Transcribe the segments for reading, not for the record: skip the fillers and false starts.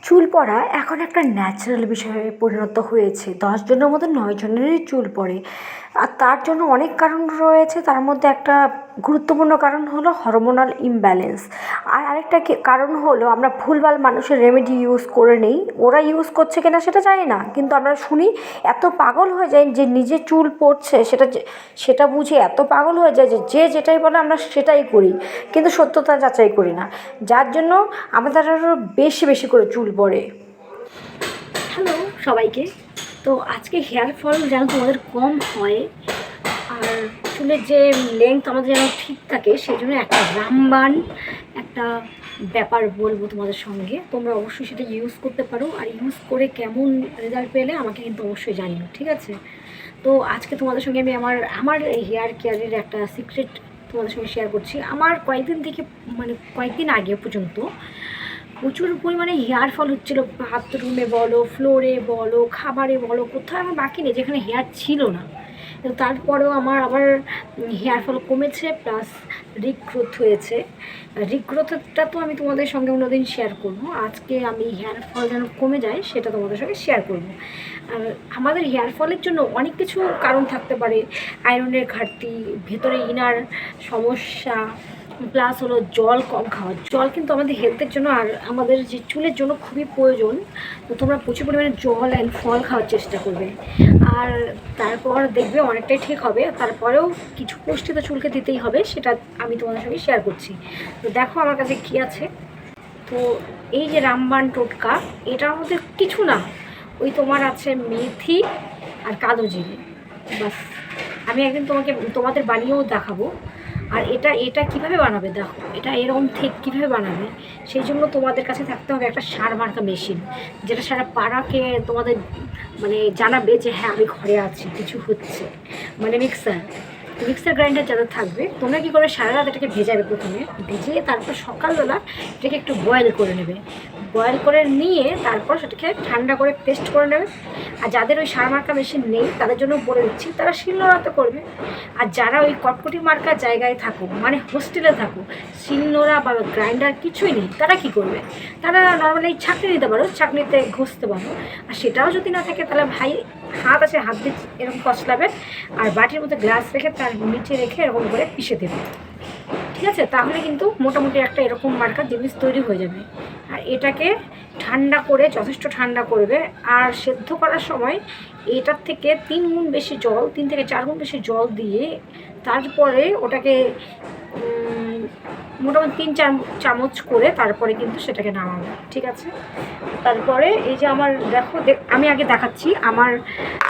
চুল পড়া এখন একটা ন্যাচারাল বিষয়ে পরিণত হয়েছে। 10 জনের মধ্যে 9 জনেরই চুল পড়ে। আর তার জন্য অনেক কারণ রয়েছে, তার মধ্যে একটা গুরুত্বপূর্ণ কারণ হলো হরমোনাল ইমব্যালেন্স। আর আরেকটা কারণ হলো আমরা ভুলভাল মানুষের রেমেডি ইউজ করে নেই। ওরা ইউজ করছে কিনা সেটা জানি না, কিন্তু আমরা শুনি এত পাগল হয়ে যাই যে নিজে চুল পড়ছে সেটা বুঝে এত পাগল হয়ে যায় যে যেটাই বলে আমরা সেটাই করি, কিন্তু সত্যতা যাচাই করি না, যার জন্য আমাদের আরও বেশি বেশি করে চুল পড়ে। হ্যালো সবাইকে। তো আজকে হেয়ার ফল যেন তোমাদের কম হয় আর চুলের যে লেন্থ আমাদের যেন ঠিক থাকে, সেই জন্য একটা রামবান একটা ব্যাপার বলবো তোমাদের সঙ্গে। তোমরা অবশ্যই সেটা ইউজ করতে পারো, আর ইউজ করে কেমন রেজাল্ট পেলে আমাকে কিন্তু অবশ্যই জানিও, ঠিক আছে? তো আজকে তোমাদের সঙ্গে আমি আমার হেয়ার কেয়ারের একটা সিক্রেট তোমাদের সঙ্গে শেয়ার করছি। আমার কয়েকদিন আগে পর্যন্ত প্রচুর পরিমাণে হেয়ার ফল হচ্ছিলো। বাথরুমে বলো, ফ্লোরে বলো, খাবারে বলো, কোথাও আমার বাকি নেই যেখানে হেয়ার ছিল না। কিন্তু তারপরেও আমার আবার হেয়ার ফল কমেছে, প্লাস রিগ্রোথ হয়েছে। রিগ্রোথটা তো আমি তোমাদের সঙ্গে অন্যদিন শেয়ার করবো। আজকে আমি হেয়ার ফল যেন কমে যায় সেটা তোমাদের সঙ্গে শেয়ার করবো। আর আমাদের হেয়ার ফলের জন্য অনেক কিছু কারণ থাকতে পারে। আয়রনের ঘাটতি, ভেতরে ইনার সমস্যা, প্লাস হলো জল কম খাওয়া। জল কিন্তু আমাদের হেলথের জন্য আর আমাদের যে চুলের জন্য খুবই প্রয়োজন। তো তোমরা প্রচুর পরিমাণে জল অ্যান্ড ফল খাওয়ার চেষ্টা করবে, আর তারপর দেখবে অনেকটাই ঠিক হবে। তারপরেও কিছু পুষ্টি তো চুলকে দিতেই হবে, সেটা আমি তোমাদের সঙ্গে শেয়ার করছি। তো দেখো আমার কাছে কী আছে। তো এই যে রামবান টোটকা, এটার মধ্যে কিছু না, ওই তোমার আছে মেথি আর কালো জিরে, বাস। আমি একদিন তোমাদের বানিয়েও দেখাবো। আর এটা কিভাবে বানাবে দেখো, এটা এরকম ঠিক কীভাবে বানাবে, সেই জন্য তোমাদের কাছে থাকতে হবে একটা সার মার্কা মেশিন, যেটা সারা পাড়াকে তোমাদের জানাবে যে হ্যাঁ আমি ঘরে আছি, কিছু হচ্ছে। মিক্সার গ্রাইন্ডার যাদের থাকবে, তোমরা কী করে সারা রাত এটাকে ভেজাবে। প্রথমে ভেজিয়ে তারপর সকালবেলা এটাকে একটু বয়েল করে নেবে। বয়েল করে নিয়ে তারপর সেটাকে ঠান্ডা করে পেস্ট করে নেবে। আর যাদের ওই সার মার্কা মেশিন নেই তাদের জন্য বলে দিচ্ছি, তারা শিলনোড়াতে করবে। আর যারা ওই কটকটি মার্কা জায়গায় থাকো, হোস্টেলে থাকো, শিলনোড়া বা গ্রাইন্ডার কিছুই নেই, তারা কি করবে? তারা নর্মালি ছাঁকনি নিতে পারো, ছাঁকনিতে ঘষতে পারো। আর সেটাও যদি না থাকে তাহলে ভাই হাত আছে, হাত দিয়ে এরকম কচলাবে, আর বাটির মধ্যে গ্লাস রেখে তার নিচে রেখে এরকম করে পিষে দেবে, ঠিক আছে? তাহলে কিন্তু মোটামুটি একটা এরকম মার্কা জিনিস তৈরি হয়ে যাবে। আর এটাকে ঠান্ডা করে, যথেষ্ট ঠান্ডা করবে। আর সেদ্ধ করার সময় এটার থেকে 3 গুণ বেশি জল, 3 থেকে 4 গুণ বেশি জল দিয়ে তারপরে ওটাকে মোটামুটি 3-4 চামচ করে তারপরে কিন্তু সেটাকে নামাবো, ঠিক আছে? তারপরে এই যে আমার দেখো, আমি আগে দেখাচ্ছি, আমার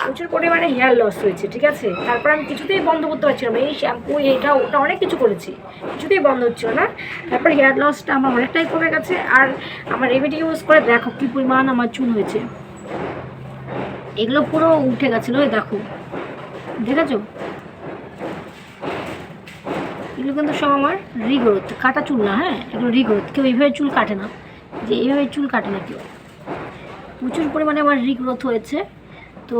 প্রচুর পরিমাণে হেয়ার লস হয়েছে, ঠিক আছে? তারপর আমি কিছুতেই বন্ধ করতে পারছিলাম না, এই শ্যাম্পু এটা ওটা অনেক কিছু করেছি, কিছুতেই বন্ধ হচ্ছিল না। তারপর হেয়ার লসটা আমার অনেকটাই কমে গেছে। আর আমার রেমেডি ইউজ করে দেখো কী পরিমাণ আমার চুল হয়েছে। এগুলো পুরো উঠে গেছিলো, ওই দেখো, দেখেছো? এগুলো কিন্তু সব আমার রিগ্রোথ, কাটা চুল না, হ্যাঁ, এগুলো রিগ্রোথ। কেউ এইভাবে চুল কাটে না, যে এইভাবে চুল কাটে না কেউ। প্রচুর পরিমাণে আমার রিগ্রোথ হয়েছে, তো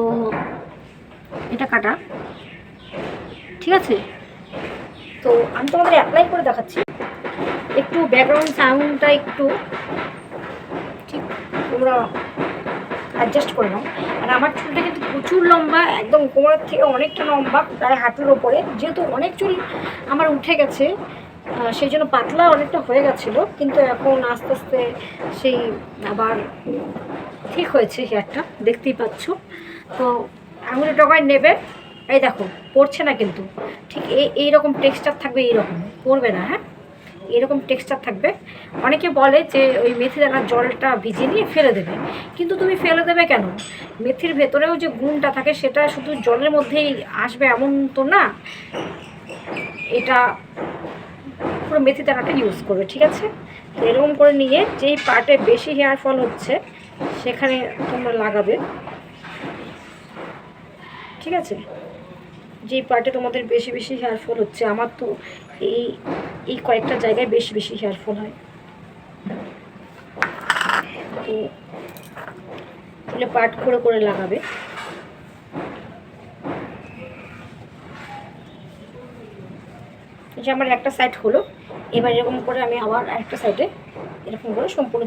এটা কাটা, ঠিক আছে? তো আমি তোমাদের অ্যাপ্লাই করে দেখাচ্ছি। একটু ব্যাকগ্রাউন্ড সাউন্ডটা একটু ঠিক তোমরা অ্যাডজাস্ট করে নাও। আর আমার চুলটা কিন্তু প্রচুর লম্বা, একদম কোমরের থেকে অনেকটা লম্বা, প্রায় হাঁটুর ওপরে। যেহেতু অনেক চুল আমার উঠে গেছে, সেই জন্য পাতলা অনেকটা হয়ে গেছিলো, কিন্তু এখন আস্তে আস্তে সেই আবার ঠিক হয়েছে হেয়ারটা, দেখতেই পাচ্ছ। তো আঙুলের ডগায় নেবে, এই দেখো পড়ছে না কিন্তু, ঠিক এইরকম টেক্সচার থাকবে, এইরকম পড়বে না, হ্যাঁ, এরকম টেক্সচার থাকবে। অনেকে বলে যে ওই মেথি দানার জলটা ভিজিয়ে নিয়ে ফেলে দেবে, কিন্তু তুমি ফেলে দেবে কেন? মেথির ভেতরেও যে গুণটা থাকে সেটা শুধু জলের মধ্যেই আসবে এমন তো না। এটা পুরো মেথি দানাটা ইউজ করবে, ঠিক আছে? তো এরকম করে নিয়ে যেই পার্টে বেশি হেয়ার ফল হচ্ছে সেখানে তোমরা লাগাবে, ঠিক আছে? যেই পার্টে তোমাদের বেশি বেশি হেয়ার ফল হচ্ছে, আমার তো এই কয়েকটা জায়গায় বেশি বেশি হেয়ার ফল হয়, তো তাহলে পার্ট করে করে লাগাবে। যে আমার একটা সাইড হলো, এবার এরকম করে আমি আবার আরেকটা সাইডে এরকম করে সম্পূর্ণ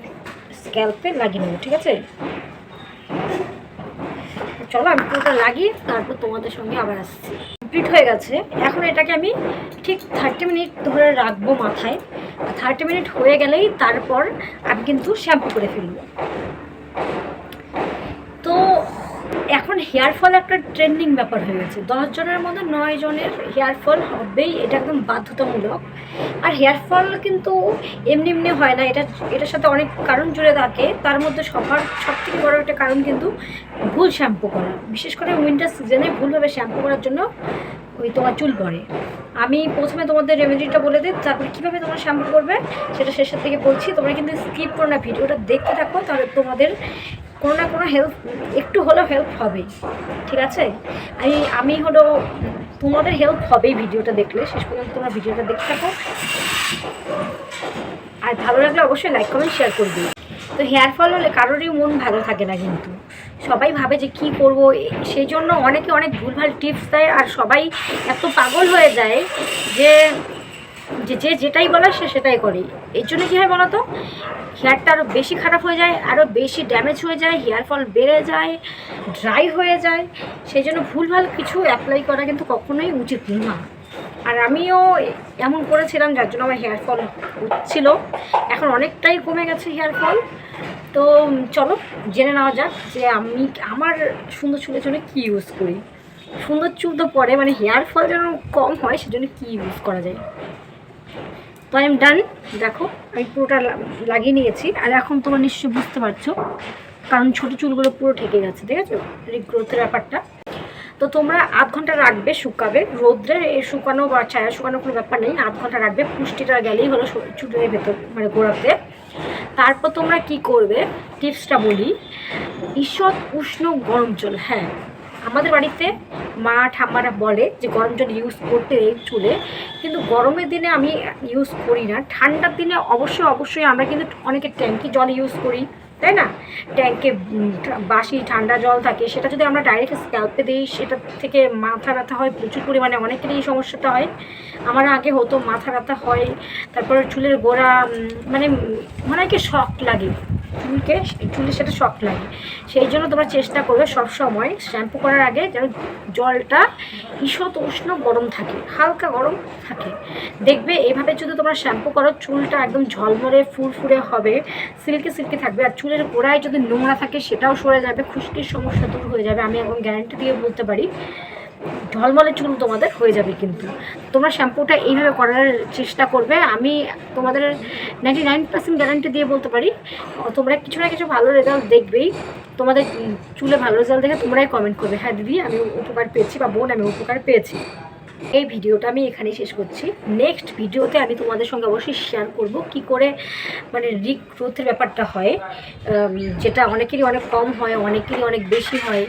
স্ক্যাল্পে লাগিয়ে নেবো, ঠিক আছে? চলো আমি পুরোটা লাগিয়ে তারপর তোমাদের সঙ্গে আবার আসছি। কমপ্লিট হয়ে গেছে। এখন এটাকে আমি ঠিক 30 মিনিট ধরে রাখবো মাথায়। 30 মিনিট হয়ে গেলেই তারপর আমি কিন্তু শ্যাম্পু করে ফেলবো। তো এখন হেয়ার ফল একটা ট্রেন্ডিং ব্যাপার হয়ে গেছে। 10 জনের মধ্যে 9 জনের হেয়ার ফল হবেই, এটা একদম বাধ্যতামূলক। আর হেয়ার ফল কিন্তু এমনি এমনি হয় না, এটার সাথে অনেক কারণ জুড়ে থাকে। তার মধ্যে সবথেকে বড় একটা কারণ কিন্তু ভুল শ্যাম্পু করা। বিশেষ করে উইন্টার সিজনে ভুলভাবে শ্যাম্পু করার জন্য ওই তোমার চুল পড়ে। আমি প্রথমে তোমাদের রেমেডিটা বলে দিই, তারপরে কীভাবে তোমরা শ্যাম্পু করবে সেটা শেষের থেকে বলছি। তোমরা কিন্তু স্কিপ করো না, ভিডিওটা দেখতে থাকো, তাহলে তোমাদের কোনো না কোনো হেল্প, একটু হলেও হেল্প হবেই, ঠিক আছে? আমি হলো তোমাদের হেল্প হবেই ভিডিওটা দেখলে। শেষ পর্যন্ত তোমরা ভিডিওটা দেখতে থাকো, আর ভালো লাগলে অবশ্যই লাইক কমেন্ট শেয়ার করবে। তো হেয়ার ফল হলে কারোরই মন ভালো থাকে না, কিন্তু সবাই ভাবে যে কি করব, সেই জন্য অনেকে অনেক ভুলভাল টিপস দেয়। আর সবাই এত পাগল হয়ে যায় যে যেটাই বলে সে সেটাই করে। এর জন্য কী হয় বলো তো, হেয়ারটা আরও বেশি খারাপ হয়ে যায়, আরও বেশি ড্যামেজ হয়ে যায়, হেয়ার ফল বেড়ে যায়, ড্রাই হয়ে যায়। সেই জন্য ভুলভাল কিছু অ্যাপ্লাই করা কিন্তু কখনোই উচিত না। আর আমিও এমন করেছিলাম, যার জন্য আমার হেয়ার ফল হচ্ছিল। এখন অনেকটাই কমে গেছে হেয়ার ফল। তো চলো জেনে নেওয়া যাক যে আমি আমার সুন্দর চুলের জন্য কী ইউজ করি। সুন্দর চুল তো পরে, মানে হেয়ার ফল যেন কম হয় সেজন্য কী ইউজ করা যায়। তো আই এম ডান। দেখো আমি পুরোটা লাগিয়ে নিয়েছি। আর এখন তোমরা নিশ্চয়ই বুঝতে পারছো, কারণ ছোটো চুলগুলো পুরো ঠেকে গেছে, ঠিক আছে? রিগ্রোথের ব্যাপারটা। তো তোমরা আধ ঘন্টা রাখবে, শুকাবে রোদ্রে। শুকানো বা ছায়া শুকানো কোনো ব্যাপার নেই, আধ ঘন্টা রাখবে। পুষ্টিটা গেলেই হলো চুলের ভেতর, মানে গোড়াতে। তারপর তোমরা কি করবে, টিপসটা বলি। ঈষৎ উষ্ণ গরম জল, হ্যাঁ আমাদের বাড়িতে মা ঠাম্মারা বলে যে গরম জল ইউজ করতে এই চুলে, কিন্তু গরমের দিনে আমি ইউজ করি না। ঠান্ডার দিনে অবশ্যই আমরা কিন্তু অনেকে ট্যাঙ্কি জল ইউজ করি, তাই না? ট্যাঙ্কে বাসি ঠান্ডা জল থাকে, সেটা যদি আমরা ডাইরেক্ট স্ক্যাল্পে দিই সেটা থেকে মাথা ব্যথা হয় প্রচুর পরিমাণে। অনেকেরই এই সমস্যাটা হয়, আমার আগে হতো। মাথা ব্যথা হয়, তারপরে চুলের গোড়া মানে অনেকে শক লাগে, চুলে সেটা শক লাগে। সেই জন্য তোমরা চেষ্টা করবে সবসময় শ্যাম্পু করার আগে যেন জলটা ঈষৎ উষ্ণ গরম থাকে, হালকা গরম থাকে। দেখবে এইভাবে যদি তোমরা শ্যাম্পু করো, চুলটা একদম ঝলমলে ফুরফুরে হবে, সিল্কি থাকবে। আর চুলের গোড়ায় যদি নোংরা থাকে সেটাও সরে যাবে, খুশকির সমস্যা দূর হয়ে যাবে। আমি এখন গ্যারান্টি দিয়ে বলতে পারি ঝলমলে চুল তোমাদের হয়ে যাবে। কিন্তু তোমরা শ্যাম্পুটা এইভাবে করার চেষ্টা করবে। আমি তোমাদের 99% গ্যারান্টি দিয়ে বলতে পারি, তোমরা কিছু না কিছু ভালো রেজাল্ট দেখবেই। তোমাদের চুলে ভালো রেজাল্ট দেখে তোমরাই কমেন্ট করবে, হ্যাঁ দিদি আমি উপকার পেয়েছি, বা বোন আমি উপকার পেয়েছি। এই ভিডিওটা আমি এখানেই শেষ করছি। নেক্সট ভিডিওতে আমি তোমাদের সঙ্গে অবশ্যই শেয়ার করব কি করে মানে রিগ্রোথের ব্যাপারটা হয়, যেটা অনেকেরই অনেক কম হয়, অনেকেরই অনেক বেশি হয়।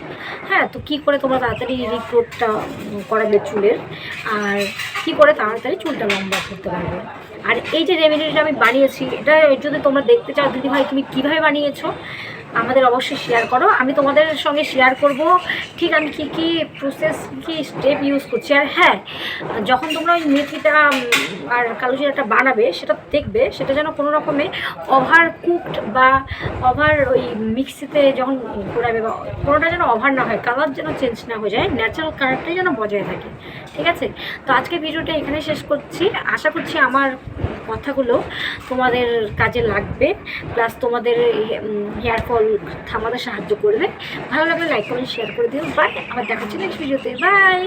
হ্যাঁ, তো কি করে তোমরা তাড়াতাড়ি রিগ্রোথটা করাবে চুলের, আর কি করে তাড়াতাড়ি চুলটা লম্বা করতে পারবে। আর এই যে রেমেডিটা আমি বানিয়েছি, এটা যদি তোমরা দেখতে চাও দিদি ভাই তুমি কীভাবে বানিয়েছো, আমাদের অবশ্যই শেয়ার করো। আমি তোমাদের সঙ্গে শেয়ার করব ঠিক আমি কী প্রসেস, কী স্টেপ ইউজ করছি। আর হ্যাঁ, যখন তোমরা ওই মেথিটা আর কালো জিরাটা বানাবে, সেটা দেখবে সেটা যেন কোনো রকমে ওভার কুকড বা ওভার ওই মিক্সিতে যখন ঘোরাবে বা কোনোটা যেন ওভার না হয়, কালার যেন চেঞ্জ না হয়ে যায়, ন্যাচারাল কালারটাই যেন বজায় থাকে, ঠিক আছে? তো আজকে ভিডিওটা এখানে শেষ করছি। আশা করছি আমার কথাগুলো তোমাদের কাজে লাগবে, প্লাস তোমাদের হেয়ার ফল থামাতে সাহায্য করবে। ভালো লাগলে লাইক কমেন্ট শেয়ার করে দিও। বাই, আবার দেখা হচ্ছে নেক্সট ভিডিওতে। বাই।